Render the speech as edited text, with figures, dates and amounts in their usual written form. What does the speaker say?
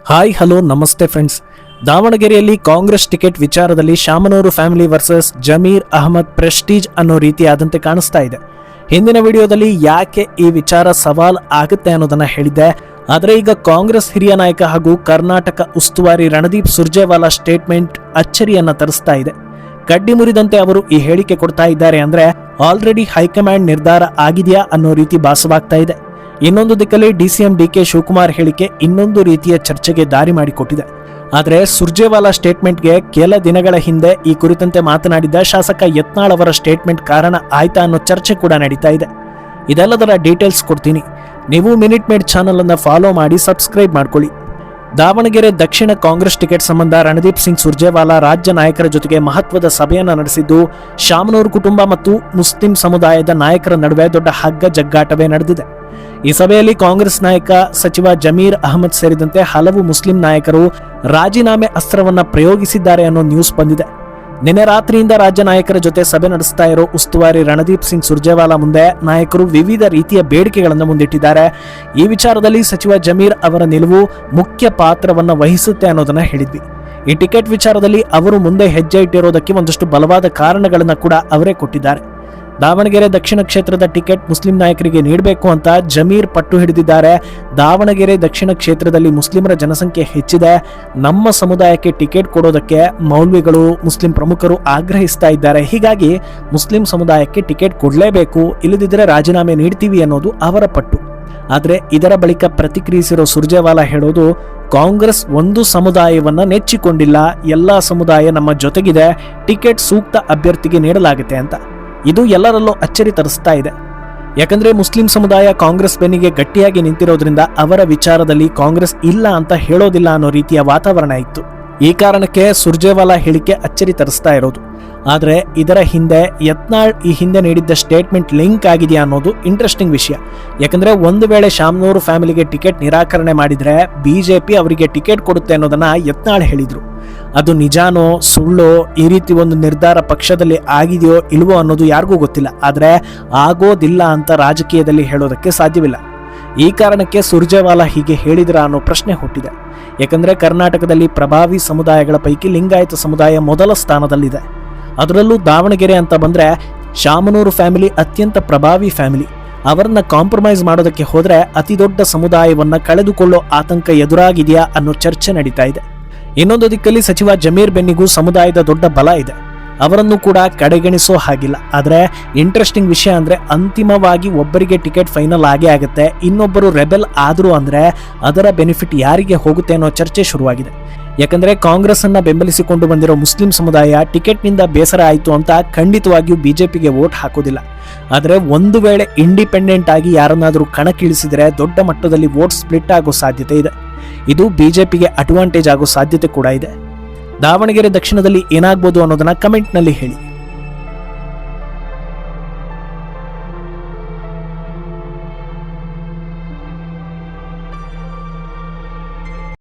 Hi hello ನಮಸ್ತೆ friends. ದಾವಣಗೆರೆಯಲ್ಲಿ Congress ticket ವಿಚಾರದಲ್ಲಿ Shamanur family versus Zameer Ahmed prestige ಅನ್ನೋ ರೀತಿಯಾದಂತೆ ಕಾಣಿಸ್ತಾ ಇದೆ. ಹಿಂದಿನ ವಿಡಿಯೋದಲ್ಲಿ ಯಾಕೆ ಈ ವಿಚಾರ ಸವಾಲ್ ಆಗುತ್ತೆ ಅನ್ನೋದನ್ನ ಹೇಳಿದ್ದೆ. ಆದರೆ ಈಗ ಕಾಂಗ್ರೆಸ್ ಹಿರಿಯ ನಾಯಕ ಹಾಗೂ ಕರ್ನಾಟಕ ಉಸ್ತುವಾರಿ ರಣದೀಪ್ ಸುರ್ಜೇವಾಲಾ ಸ್ಟೇಟ್ಮೆಂಟ್ ಅಚ್ಚರಿಯನ್ನ ತರಿಸ್ತಾ ಇದೆ. ಕಡ್ಡಿ ಮುರಿದಂತೆ ಅವರು ಈ ಹೇಳಿಕೆ ಕೊಡ್ತಾ ಇದ್ದಾರೆ ಅಂದ್ರೆ ಆಲ್ರೆಡಿ ಹೈಕಮಾಂಡ್ ನಿರ್ಧಾರ ಆಗಿದೆಯಾ ಅನ್ನೋ ರೀತಿ ಭಾಸವಾಗ್ತಾ ಇದೆ. ಇನ್ನೊಂದು ದಿಕ್ಕಲ್ಲಿ ಡಿಸಿಎಂ ಡಿಕೆ ಶಿವಕುಮಾರ್ ಹೇಳಿಕೆ ಇನ್ನೊಂದು ರೀತಿಯ ಚರ್ಚೆಗೆ ದಾರಿ ಮಾಡಿಕೊಟ್ಟಿದೆ. ಆದರೆ ಸುರ್ಜೇವಾಲಾ ಸ್ಟೇಟ್ಮೆಂಟ್ಗೆ ಕೆಲ ದಿನಗಳ ಹಿಂದೆ ಈ ಕುರಿತಂತೆ ಮಾತನಾಡಿದ ಶಾಸಕ ಯತ್ನಾಳ್ ಅವರ ಸ್ಟೇಟ್ಮೆಂಟ್ ಕಾರಣ ಆಯ್ತಾ ಅನ್ನೋ ಚರ್ಚೆ ಕೂಡ ನಡೀತಾ ಇದೆ. ಇದೆಲ್ಲದರ ಡೀಟೇಲ್ಸ್ ಕೊಡ್ತೀನಿ. ನೀವು ಮಿನಿಟ್ ಮೇಡ್ ಚಾನಲ್ ಅನ್ನು ಫಾಲೋ ಮಾಡಿ ಸಬ್ಸ್ಕ್ರೈಬ್ ಮಾಡ್ಕೊಳ್ಳಿ. ದಾವಣಗೆರೆ ದಕ್ಷಿಣ ಕಾಂಗ್ರೆಸ್ ಟಿಕೆಟ್ ಸಂಬಂಧ ರಣದೀಪ್ ಸಿಂಗ್ ಸುರ್ಜೇವಾಲಾ ರಾಜ್ಯ ನಾಯಕರ ಜೊತೆಗೆ ಮಹತ್ವದ ಸಭೆಯನ್ನು ನಡೆಸಿದ್ದು, ಶಾಮನೂರು ಕುಟುಂಬ ಮತ್ತು ಮುಸ್ಲಿಂ ಸಮುದಾಯದ ನಾಯಕರ ನಡುವೆ ದೊಡ್ಡ ಹಗ್ಗ ಜಗ್ಗಾಟವೇ ನಡೆದಿದೆ. ಈ ಸಭೆಯಲ್ಲಿ ಕಾಂಗ್ರೆಸ್ ನಾಯಕ ಸಚಿವ ಜಮೀರ್ ಅಹಮದ್ ಸೇರಿದಂತೆ ಹಲವು ಮುಸ್ಲಿಂ ನಾಯಕರು ರಾಜೀನಾಮೆ ಅಸ್ತ್ರವನ್ನ ಪ್ರಯೋಗಿಸಿದ್ದಾರೆ ಅನ್ನೋ ನ್ಯೂಸ್ ಬಂದಿದೆ. ನಿನ್ನೆ ರಾತ್ರಿಯಿಂದ ರಾಜ್ಯ ನಾಯಕರ ಜೊತೆ ಸಭೆ ನಡೆಸ್ತಾ ಇರೋ ಉಸ್ತುವಾರಿ ರಣದೀಪ್ ಸಿಂಗ್ ಸುರ್ಜೇವಾಲಾ ಮುಂದೆ ನಾಯಕರು ವಿವಿಧ ರೀತಿಯ ಬೇಡಿಕೆಗಳನ್ನು ಮುಂದಿಟ್ಟಿದ್ದಾರೆ. ಈ ವಿಚಾರದಲ್ಲಿ ಸಚಿವ ಜಮೀರ್ ಅವರ ನಿಲುವು ಮುಖ್ಯ ಪಾತ್ರವನ್ನು ವಹಿಸುತ್ತೆ ಅನ್ನೋದನ್ನ ಹೇಳಿದ್ವಿ. ಈ ಟಿಕೆಟ್ ವಿಚಾರದಲ್ಲಿ ಅವರು ಮುಂದೆ ಹೆಜ್ಜೆ ಇಟ್ಟಿರೋದಕ್ಕೆ ಒಂದಷ್ಟು ಬಲವಾದ ಕಾರಣಗಳನ್ನು ಕೂಡ ಅವರೇ ಕೊಟ್ಟಿದ್ದಾರೆ. ದಾವಣಗೆರೆ ದಕ್ಷಿಣ ಕ್ಷೇತ್ರದ ಟಿಕೆಟ್ ಮುಸ್ಲಿಂ ನಾಯಕರಿಗೆ ನೀಡಬೇಕು ಅಂತ ಜಮೀರ್ ಪಟ್ಟು ಹಿಡಿದಿದ್ದಾರೆ. ದಾವಣಗೆರೆ ದಕ್ಷಿಣ ಕ್ಷೇತ್ರದಲ್ಲಿ ಮುಸ್ಲಿಮರ ಜನಸಂಖ್ಯೆ ಹೆಚ್ಚಿದೆ. ನಮ್ಮ ಸಮುದಾಯಕ್ಕೆ ಟಿಕೆಟ್ ಕೊಡೋದಕ್ಕೆ ಮೌಲ್ವಿಗಳು ಮುಸ್ಲಿಂ ಪ್ರಮುಖರು ಆಗ್ರಹಿಸ್ತಾ ಇದ್ದಾರೆ. ಹೀಗಾಗಿ ಮುಸ್ಲಿಂ ಸಮುದಾಯಕ್ಕೆ ಟಿಕೆಟ್ ಕೊಡಲೇಬೇಕು, ಇಲ್ಲದಿದ್ದರೆ ರಾಜೀನಾಮೆ ನೀಡ್ತೀವಿ ಅನ್ನೋದು ಅವರ ಪಟ್ಟು. ಆದರೆ ಇದರ ಬಳಿಕ ಪ್ರತಿಕ್ರಿಯಿಸಿರೋ ಸುರ್ಜೇವಾಲಾ ಹೇಳೋದು, ಕಾಂಗ್ರೆಸ್ ಒಂದು ಸಮುದಾಯವನ್ನ ನೆಚ್ಚಿಕೊಂಡಿಲ್ಲ, ಎಲ್ಲಾ ಸಮುದಾಯ ನಮ್ಮ ಜೊತೆಗಿದೆ, ಟಿಕೆಟ್ ಸೂಕ್ತ ಅಭ್ಯರ್ಥಿಗೆ ನೀಡಲಾಗುತ್ತೆ ಅಂತ. ಇದು ಎಲ್ಲರಲ್ಲೂ ಅಚ್ಚರಿ ತರಿಸ್ತಾ ಇದೆ. ಯಾಕಂದ್ರೆ ಮುಸ್ಲಿಂ ಸಮುದಾಯ ಕಾಂಗ್ರೆಸ್ ಬೆನ್ನಿಗೆ ಗಟ್ಟಿಯಾಗಿ ನಿಂತಿರೋದ್ರಿಂದ ಅವರ ವಿಚಾರದಲ್ಲಿ ಕಾಂಗ್ರೆಸ್ ಇಲ್ಲ ಅಂತ ಹೇಳೋದಿಲ್ಲ ಅನ್ನೋ ರೀತಿಯ ವಾತಾವರಣ ಇತ್ತು. ಈ ಕಾರಣಕ್ಕೆ ಸುರ್ಜೇವಾಲಾ ಹೇಳಿಕೆ ಅಚ್ಚರಿ ತರಿಸ್ತಾ ಇರೋದು. ಆದರೆ ಇದರ ಹಿಂದೆ ಯತ್ನಾಳ್ ಈ ಹಿಂದೆ ನೀಡಿದ್ದ ಸ್ಟೇಟ್ಮೆಂಟ್ ಲಿಂಕ್ ಆಗಿದೆಯಾ ಅನ್ನೋದು ಇಂಟ್ರೆಸ್ಟಿಂಗ್ ವಿಷಯ. ಯಾಕಂದ್ರೆ ಒಂದು ವೇಳೆ ಶಾಮನೂರು ಫ್ಯಾಮಿಲಿಗೆ ಟಿಕೆಟ್ ನಿರಾಕರಣೆ ಮಾಡಿದ್ರೆ ಬಿಜೆಪಿ ಅವರಿಗೆ ಟಿಕೆಟ್ ಕೊಡುತ್ತೆ ಅನ್ನೋದನ್ನ ಯತ್ನಾಳ್ ಹೇಳಿದ್ರು. ಅದು ನಿಜಾನೋ ಸುಳ್ಳೋ, ಈ ರೀತಿ ಒಂದು ನಿರ್ಧಾರ ಪಕ್ಷದಲ್ಲಿ ಆಗಿದೆಯೋ ಇಲ್ವೋ ಅನ್ನೋದು ಯಾರಿಗೂ ಗೊತ್ತಿಲ್ಲ. ಆದರೆ ಆಗೋದಿಲ್ಲ ಅಂತ ರಾಜಕೀಯದಲ್ಲಿ ಹೇಳೋದಕ್ಕೆ ಸಾಧ್ಯವಿಲ್ಲ. ಈ ಕಾರಣಕ್ಕೆ ಸುರ್ಜೇವಾಲಾ ಹೀಗೆ ಹೇಳಿದ್ರ ಅನ್ನೋ ಪ್ರಶ್ನೆ ಹುಟ್ಟಿದೆ. ಯಾಕಂದ್ರೆ ಕರ್ನಾಟಕದಲ್ಲಿ ಪ್ರಭಾವಿ ಸಮುದಾಯಗಳ ಪೈಕಿ ಲಿಂಗಾಯತ ಸಮುದಾಯ ಮೊದಲ ಸ್ಥಾನದಲ್ಲಿದೆ. ಅದರಲ್ಲೂ ದಾವಣಗೆರೆ ಅಂತ ಬಂದ್ರೆ ಶಾಮನೂರು ಫ್ಯಾಮಿಲಿ ಅತ್ಯಂತ ಪ್ರಭಾವಿ ಫ್ಯಾಮಿಲಿ. ಅವರನ್ನ ಕಾಂಪ್ರಮೈಸ್ ಮಾಡೋದಕ್ಕೆ ಹೋದ್ರೆ ಅತಿ ದೊಡ್ಡ ಸಮುದಾಯವನ್ನ ಕಳೆದುಕೊಳ್ಳೋ ಆತಂಕ ಎದುರಾಗಿದೆಯಾ ಅನ್ನೋ ಚರ್ಚೆ ನಡೀತಾ ಇದೆ. ಇನ್ನೊಂದು ದಿಕ್ಕಲ್ಲಿ ಸಚಿವ ಜಮೀರ್ ಬೆನ್ನಿಗೂ ಸಮುದಾಯದ ದೊಡ್ಡ ಬಲ ಇದೆ. ಅವರನ್ನು ಕೂಡ ಕಡೆಗಣಿಸೋ ಹಾಗಿಲ್ಲ. ಆದರೆ ಇಂಟ್ರೆಸ್ಟಿಂಗ್ ವಿಷಯ ಅಂದ್ರೆ ಅಂತಿಮವಾಗಿ ಒಬ್ಬರಿಗೆ ಟಿಕೆಟ್ ಫೈನಲ್ ಆಗೇ ಆಗುತ್ತೆ, ಇನ್ನೊಬ್ಬರು ರೆಬೆಲ್ ಆದ್ರು ಅಂದ್ರೆ ಅದರ ಬೆನಿಫಿಟ್ ಯಾರಿಗೆ ಹೋಗುತ್ತೆ ಅನ್ನೋ ಚರ್ಚೆ ಶುರುವಾಗಿದೆ. ಯಾಕಂದ್ರೆ ಕಾಂಗ್ರೆಸ್ ಅನ್ನ ಬೆಂಬಲಿಸಿಕೊಂಡು ಬಂದಿರೋ ಮುಸ್ಲಿಂ ಸಮುದಾಯ ಟಿಕೆಟ್ನಿಂದ ಬೇಸರ ಆಯಿತು ಅಂತ ಖಂಡಿತವಾಗಿಯೂ ಬಿಜೆಪಿಗೆ ವೋಟ್ ಹಾಕೋದಿಲ್ಲ. ಆದರೆ ಒಂದು ವೇಳೆ ಇಂಡಿಪೆಂಡೆಂಟ್ ಆಗಿ ಯಾರನ್ನಾದರೂ ಕಣಕ್ಕಿಳಿಸಿದರೆ ದೊಡ್ಡ ಮಟ್ಟದಲ್ಲಿ ವೋಟ್ ಸ್ಪ್ಲಿಟ್ ಆಗೋ ಸಾಧ್ಯತೆ ಇದೆ. ಇದು ಬಿಜೆಪಿಗೆ ಅಡ್ವಾಂಟೇಜ್ ಆಗೋ ಸಾಧ್ಯತೆ ಕೂಡ ಇದೆ. ದಾವಣಗೆರೆ ದಕ್ಷಿಣದಲ್ಲಿ ಏನಾಗ್ಬೋದು ಅನ್ನೋದನ್ನ ಕಮೆಂಟ್ನಲ್ಲಿ ಹೇಳಿ.